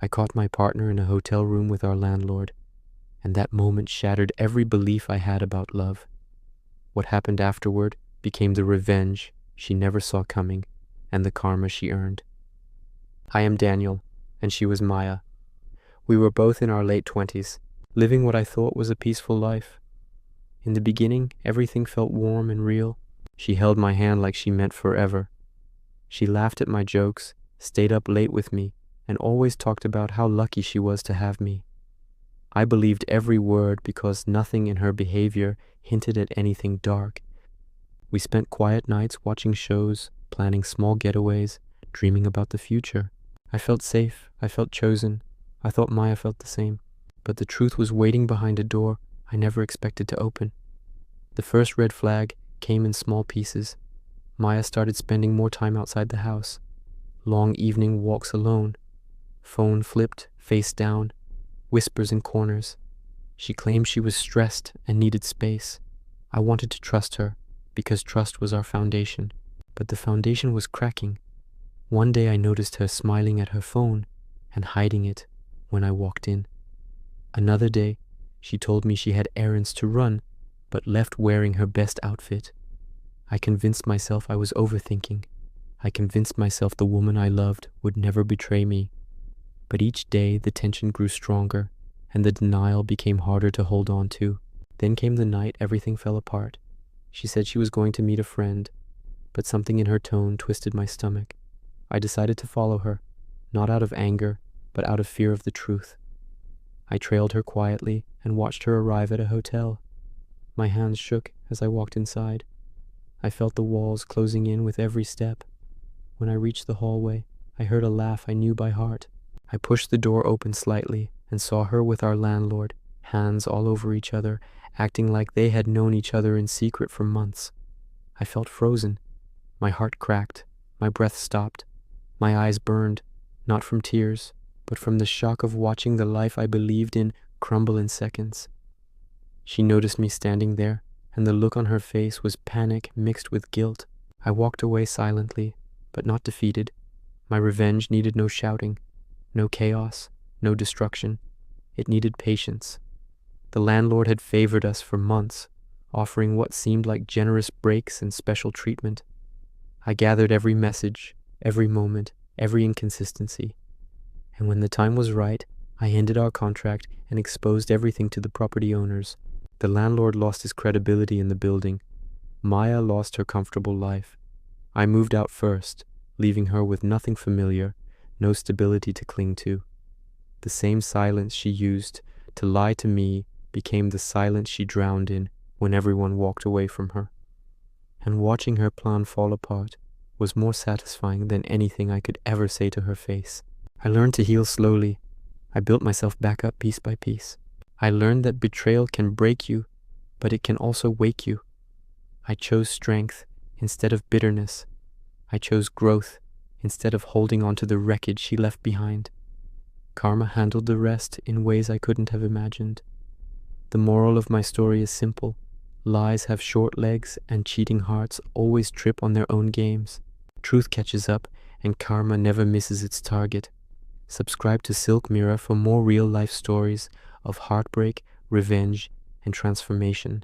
I caught my partner in a hotel room with our landlord, and that moment shattered every belief I had about love. What happened afterward became the revenge she never saw coming and the karma she earned. I am Daniel, and she was Maya. We were both in our late 20s, living what I thought was a peaceful life. In the beginning, everything felt warm and real. She held my hand like she meant forever. She laughed at my jokes, stayed up late with me, and always talked about how lucky she was to have me. I believed every word because nothing in her behavior hinted at anything dark. We spent quiet nights watching shows, planning small getaways, dreaming about the future. I felt safe, I felt chosen. I thought Maya felt the same. But the truth was waiting behind a door I never expected to open. The first red flag came in small pieces. Maya started spending more time outside the house. Long evening walks alone. Phone flipped, face down. Whispers in corners. She claimed she was stressed and needed space. I wanted to trust her, because trust was our foundation. But the foundation was cracking. One day I noticed her smiling at her phone and hiding it when I walked in. Another day, she told me she had errands to run, but left wearing her best outfit. I convinced myself I was overthinking. I convinced myself the woman I loved would never betray me. But each day the tension grew stronger, and the denial became harder to hold on to. Then came the night everything fell apart. She said she was going to meet a friend, but something in her tone twisted my stomach. I decided to follow her, not out of anger, but out of fear of the truth. I trailed her quietly and watched her arrive at a hotel. My hands shook as I walked inside. I felt the walls closing in with every step. When I reached the hallway, I heard a laugh I knew by heart. I pushed the door open slightly and saw her with our landlord, hands all over each other, acting like they had known each other in secret for months. I felt frozen. My heart cracked. My breath stopped. My eyes burned, not from tears, but from the shock of watching the life I believed in crumble in seconds. She noticed me standing there, and the look on her face was panic mixed with guilt. I walked away silently, but not defeated. My revenge needed no shouting, no chaos, no destruction. It needed patience. The landlord had favored us for months, offering what seemed like generous breaks and special treatment. I gathered every message, every moment, every inconsistency. And when the time was right, I ended our contract and exposed everything to the property owners. The landlord lost his credibility in the building. Maya lost her comfortable life. I moved out first, leaving her with nothing familiar, no stability to cling to. The same silence she used to lie to me became the silence she drowned in when everyone walked away from her. And watching her plan fall apart was more satisfying than anything I could ever say to her face. I learned to heal slowly. I built myself back up piece by piece. I learned that betrayal can break you, but it can also wake you. I chose strength instead of bitterness. I chose growth instead of holding on to the wreckage she left behind. Karma handled the rest in ways I couldn't have imagined. The moral of my story is simple. Lies have short legs, and cheating hearts always trip on their own games. Truth catches up, and karma never misses its target. Subscribe to SilkMirror for more real-life stories of heartbreak, revenge, and transformation.